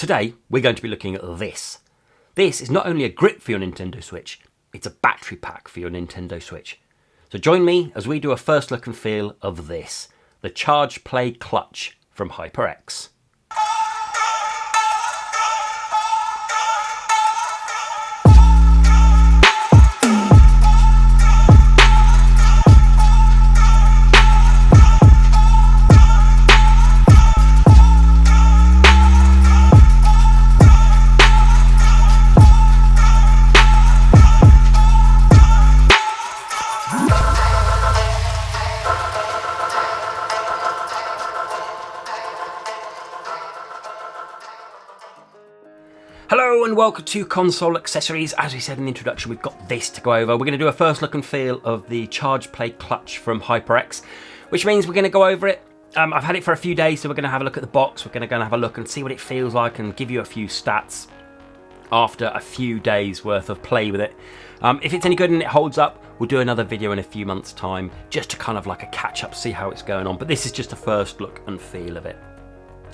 Today, we're going to be looking at this. This is not only a grip for your Nintendo Switch, it's a battery pack for your Nintendo Switch. So join me as we do a first look and feel of this, the ChargePlay Clutch from HyperX. Hello and welcome to Console Accessories. As we said in the introduction, we've got this to go over. We're going to do a first look and feel of the ChargePlay Clutch from HyperX, which means we're going to go over it. I've had it for a few days, so we're going to have a look at the box. We're going to go and have a look and see what it feels like and give you a few stats after a few days worth of play with it. If it's any good and it holds up, we'll do another video in a few months' time, just to kind of like a catch up, see how it's going on. But this is just a first look and feel of it.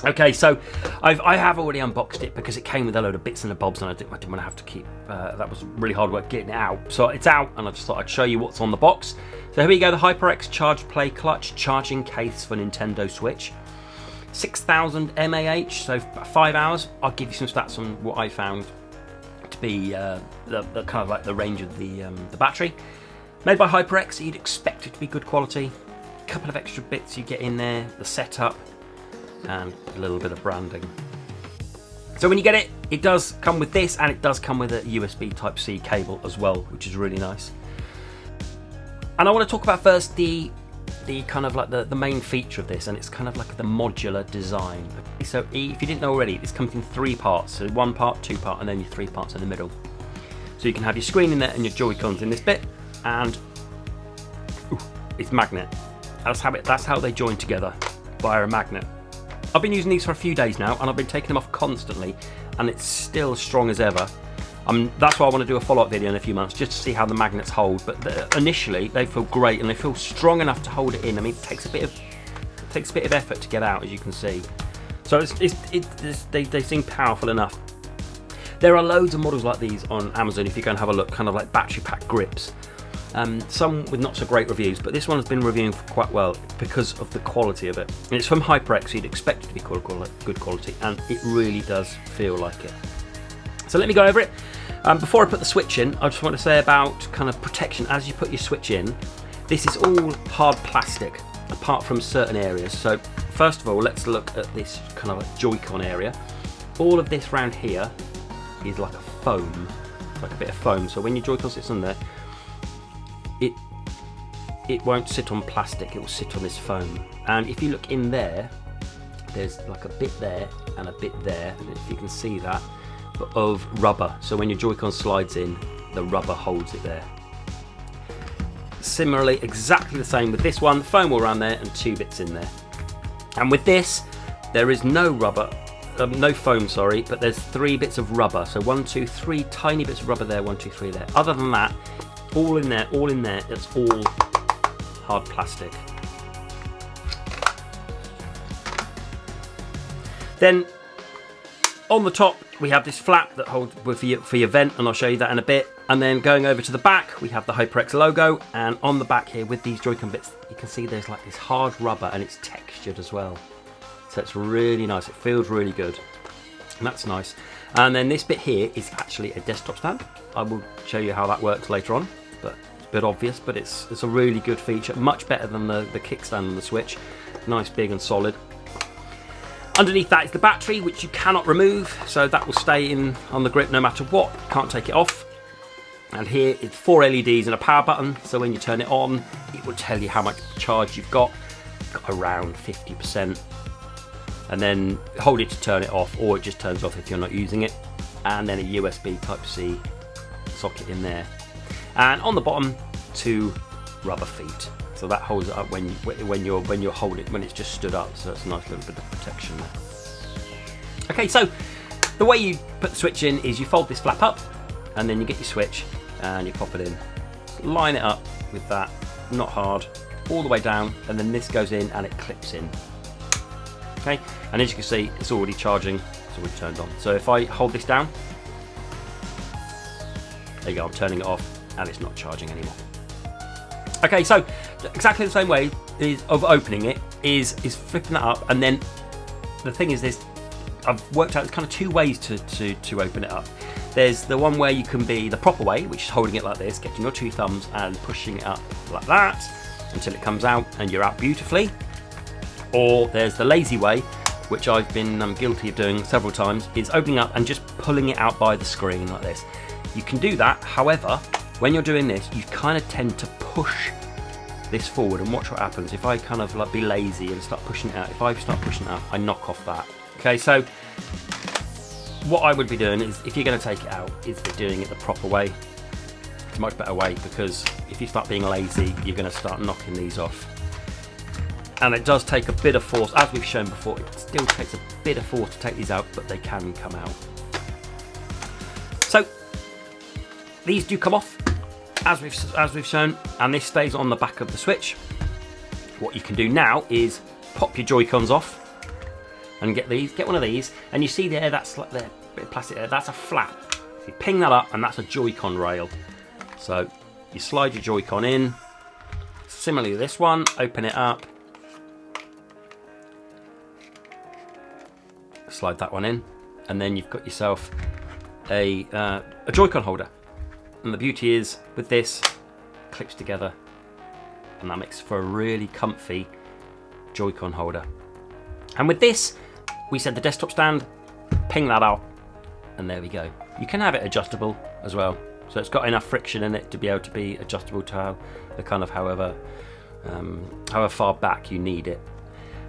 Okay, so I have already unboxed it because it came with a load of bits and bobs, and I didn't want to have to keep, that was really hard work getting it out. So it's out, and I just thought I'd show you what's on the box. So here we go, the HyperX ChargePlay Clutch charging case for Nintendo Switch. 6,000 mAh, so 5 hours. I'll give you some stats on what I found to be the kind of like the range of the battery. Made by HyperX, you'd expect it to be good quality. A couple of extra bits you get in there, the setup, and a little bit of branding. So when you get it, it does come with this, and it does come with a USB Type-C cable as well, which is really nice. And I want to talk about first the kind of like the main feature of this, and it's kind of like the modular design. So if you didn't know already, this comes in 3 parts. So 1 part, 2 part, and then your 3 parts in the middle. So you can have your screen in there and your Joy-Cons in this bit, and it's magnet. That's how they join together, via a magnet. I've been using these for a few days now, and I've been taking them off constantly, and it's still as strong as ever. That's why I want to do a follow-up video in a few months, just to see how the magnets hold. But initially, they feel great, and they feel strong enough to hold it in. I mean, it takes a bit of effort to get out, as you can see. So they seem powerful enough. There are loads of models like these on Amazon if you go and have a look, kind of like battery pack grips. Some with not so great reviews, but this one has been reviewing quite well because of the quality of it. And it's from HyperX, so you'd expect it to be good quality, and it really does feel like it. So let me go over it. Before I put the Switch in, I just want to say about kind of protection. As you put your Switch in, this is all hard plastic, apart from certain areas. So first of all, let's look at this kind of like Joy-Con area. All of this round here is like a foam, like a bit of foam. So when your Joy-Con sits on there, it won't sit on plastic, it will sit on this foam. And if you look in there, there's like a bit there and a bit there, and if you can see that, of rubber. So when your Joy-Con slides in, the rubber holds it there. Similarly, exactly the same with this one, foam all around there and 2 bits in there. And with this, there is no rubber, no foam, sorry, but there's 3 bits of rubber. So 1, 2, 3 tiny bits of rubber there, 1, 2, 3 there. Other than that, all in there, it's all hard plastic. Then on the top we have this flap that holds for your vent, and I'll show you that in a bit. And then going over to the back, we have the HyperX logo, and on the back here with these Joy-Con bits, you can see there's like this hard rubber, and it's textured as well. So it's really nice, it feels really good, and that's nice. And then this bit here is actually a desktop stand. I will show you how that works later on, but it's a bit obvious, but it's a really good feature, much better than the kickstand on the Switch. Nice, big and solid. Underneath that is the battery, which you cannot remove, so that will stay in on the grip no matter what. Can't take it off. And here it's 4 LEDs and a power button, so when you turn it on, it will tell you how much charge you've got around 50%. And then hold it to turn it off, or it just turns off if you're not using it. And then a USB Type-C socket in there. And on the bottom, 2 rubber feet. So that holds it up when you're holding it, when it's just stood up. So it's a nice little bit of protection there. Okay, so the way you put the Switch in is you fold this flap up, and then you get your Switch and you pop it in. Line it up with that, not hard, all the way down, and then this goes in and it clips in. Okay, and as you can see, it's already charging. It's button we've turned on. So if I hold this down, there you go, I'm turning it off and it's not charging anymore. Okay, so exactly the same way of opening it is flipping that up, and then the thing is this, I've worked out there's kind of two ways to open it up. There's the one where you can be the proper way, which is holding it like this, getting your two thumbs and pushing it up like that until it comes out and you're out beautifully. Or there's the lazy way, which I've been guilty of doing several times, is opening up and just pulling it out by the screen like this. You can do that, however, when you're doing this, you kind of tend to push this forward, and watch what happens. If I kind of like be lazy and start pushing it out, if I start pushing it out, I knock off that. Okay, so what I would be doing is, if you're going to take it out, is doing it the proper way. It's a much better way, because if you start being lazy, you're going to start knocking these off. And it does take a bit of force, as we've shown before, it still takes a bit of force to take these out, but they can come out. So these do come off, as we've shown, and this stays on the back of the Switch. What you can do now is pop your Joy-Cons off and get one of these, and you see there, that's like the bit of plastic there, that's a flap. So you ping that up and that's a Joy-Con rail. So you slide your Joy-Con in, similarly to this one, open it up, slide that one in, and then you've got yourself a Joy-Con holder. And the beauty is, with this, clips together, and that makes for a really comfy Joy-Con holder. And with this, we said the desktop stand, ping that out, and there we go. You can have it adjustable as well, so it's got enough friction in it to be able to be adjustable to the kind of however far back you need it.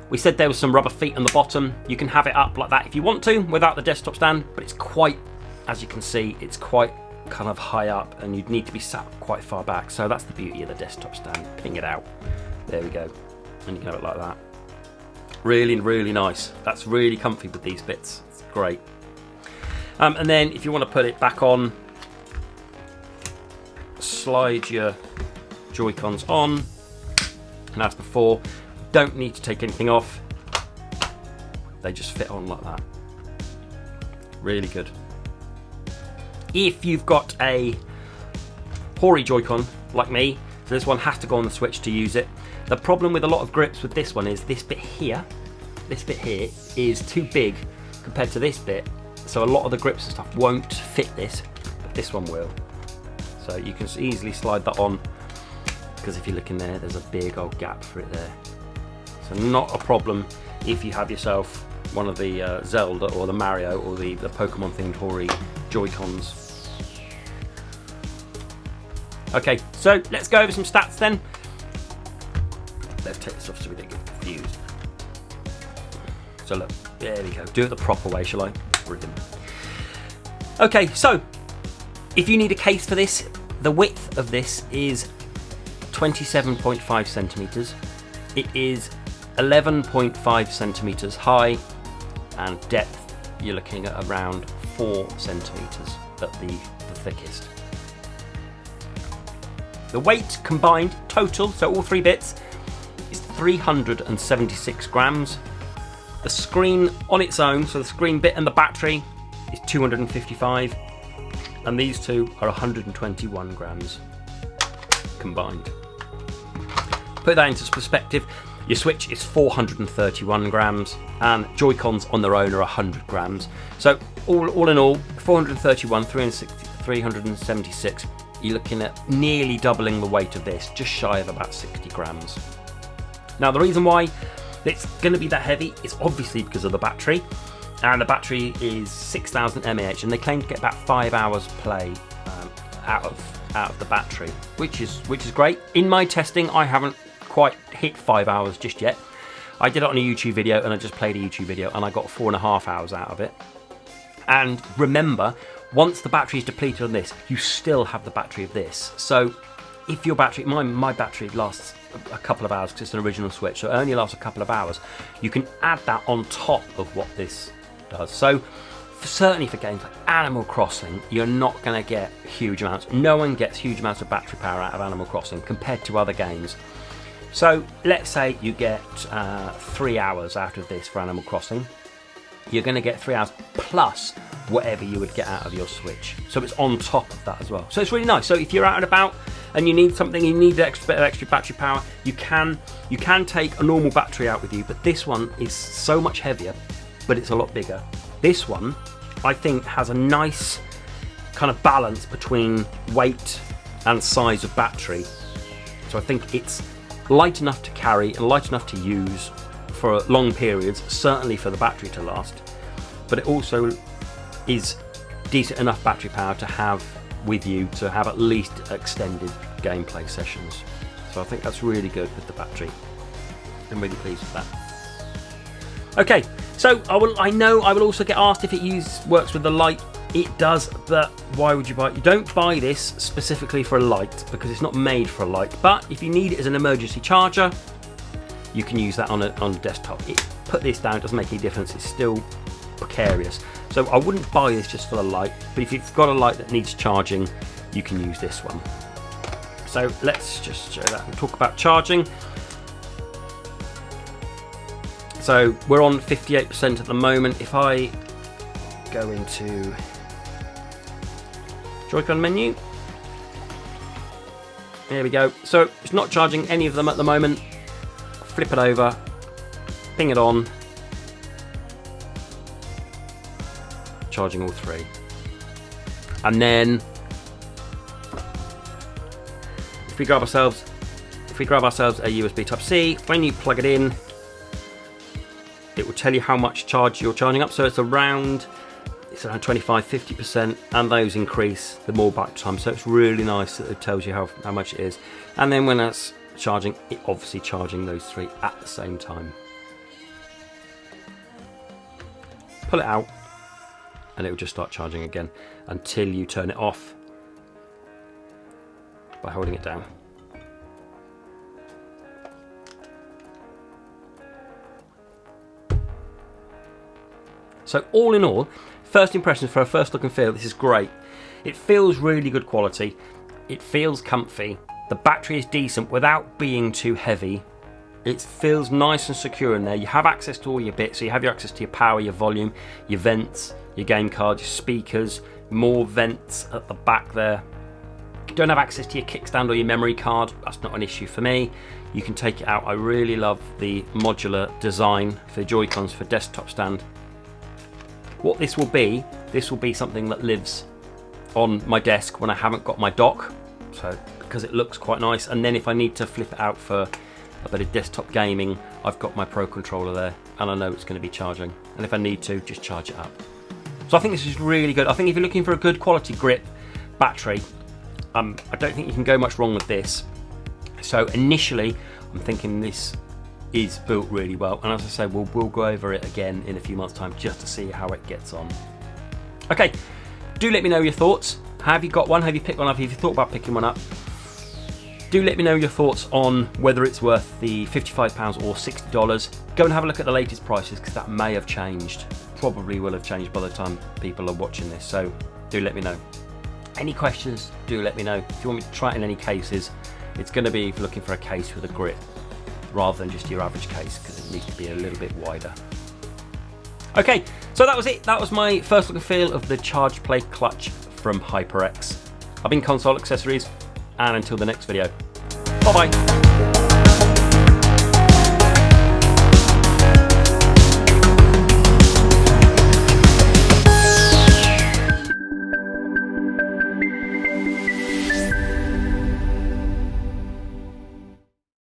We said there was some rubber feet on the bottom. You can have it up like that if you want to without the desktop stand, but it's quite, as you can see, it's quite kind of high up, and you'd need to be sat quite far back. So that's the beauty of the desktop stand. Ping it out. There we go. And you can have it like that. Really, really nice. That's really comfy with these bits. It's great. And then if you want to put it back on, slide your Joy-Cons on, and as before, don't need to take anything off. They just fit on like that. Really good. If you've got a hoary Joy-Con like me, so this one has to go on the Switch to use it. The problem with a lot of grips with this one is this bit here is too big compared to this bit. So a lot of the grips and stuff won't fit this, but this one will. So you can easily slide that on, because if you look in there, there's a big old gap for it there. So not a problem if you have yourself one of the Zelda or the Mario or the Pokemon themed hoary Joy-Cons. Okay, so let's go over some stats then. Let's take this off so we don't get confused. So look, there we go. Do it the proper way, shall I? Brilliant. Okay, so if you need a case for this, the width of this is 27.5 centimeters. It is 11.5 centimeters high, and depth you're looking at around 4 centimeters at the thickest. The weight combined total, so all three bits, is 376 grams. The screen on its own, so the screen bit and the battery, is 255, and these two are 121 grams combined. Put that into perspective, your Switch is 431 grams, and Joy-Cons on their own are 100 grams. So all in all, 431, 376, you're looking at nearly doubling the weight of this, just shy of about 60 grams. Now the reason why it's going to be that heavy is obviously because of the battery, and the battery is 6000 mAh, and they claim to get about 5 hours play out of the battery, which is great. In my testing, I haven't quite hit 5 hours just yet. I did it on a YouTube video, and I just played a YouTube video, and I got 4.5 hours out of it. And remember, once the battery is depleted on this, you still have the battery of this. So if your battery, my battery lasts a couple of hours because it's an original Switch, so it only lasts a couple of hours. You can add that on top of what this does. So certainly for games like Animal Crossing, you're not going to get huge amounts. No one gets huge amounts of battery power out of Animal Crossing compared to other games. So let's say you get 3 hours out of this for Animal Crossing. you're going to get 3 hours plus whatever you would get out of your Switch. So it's on top of that as well. So it's really nice. So if you're out and about and you need something, you need an extra bit of extra battery power, you can take a normal battery out with you, but this one is so much heavier, but it's a lot bigger. This one, I think, has a nice kind of balance between weight and size of battery. So I think it's light enough to carry and light enough to use for long periods, certainly for the battery to last, but it also is decent enough battery power to have with you to have at least extended gameplay sessions. So I think that's really good with the battery. I'm really pleased with that. Okay, so I know I will also get asked if it works with the light. It does, but why would you buy it? You don't buy this specifically for a light because it's not made for a light, but if you need it as an emergency charger, you can use that on a desktop. Put this down, it doesn't make any difference, it's still precarious. So I wouldn't buy this just for the light, but if you've got a light that needs charging, you can use this one. So let's just show that and talk about charging. So we're on 58% at the moment. If I go into Joy-Con menu, there we go. So it's not charging any of them at the moment. Flip it over, ping it on, charging all 3. And then if we grab ourselves a USB Type-C, when you plug it in, it will tell you how much charge you're charging up. So it's around 25-50%, and those increase the more battery time. So it's really nice that it tells you how much it is. And then when that's charging, it obviously charging those 3 at the same time. Pull it out and it will just start charging again until you turn it off by holding it down. So all in all, first impressions for a first look and feel, this is great. It feels really good quality. It feels comfy. The battery is decent without being too heavy. It feels nice and secure in there. You have access to all your bits. So you have your access to your power, your volume, your vents, your game card, your speakers, more vents at the back there. You don't have access to your kickstand or your memory card. That's not an issue for me. You can take it out. I really love the modular design for Joy-Cons for desktop stand. What this will be something that lives on my desk when I haven't got my dock, so because it looks quite nice. And then if I need to flip it out for a bit of desktop gaming, I've got my Pro controller there and I know it's going to be charging, and if I need to, just charge it up. So I think this is really good. I think if you're looking for a good quality grip battery, I don't think you can go much wrong with this. So initially I'm thinking this is built really well, and as I say, we'll go over it again in a few months' time just to see how it gets on. Okay, do let me know your thoughts. Have you got one? Have you picked one up? Have you thought about picking one up? Do let me know your thoughts on whether it's worth the £55 or $60. Go and have a look at the latest prices, because that may have changed. Probably will have changed by the time people are watching this, so do let me know. Any questions, do let me know. If you want me to try it in any cases, it's going to be looking for a case with a grip rather than just your average case, because it needs to be a little bit wider. Okay, so that was it. That was my first look and feel of the ChargePlay Clutch from HyperX. I've been Console Accessories, and until the next video, bye bye.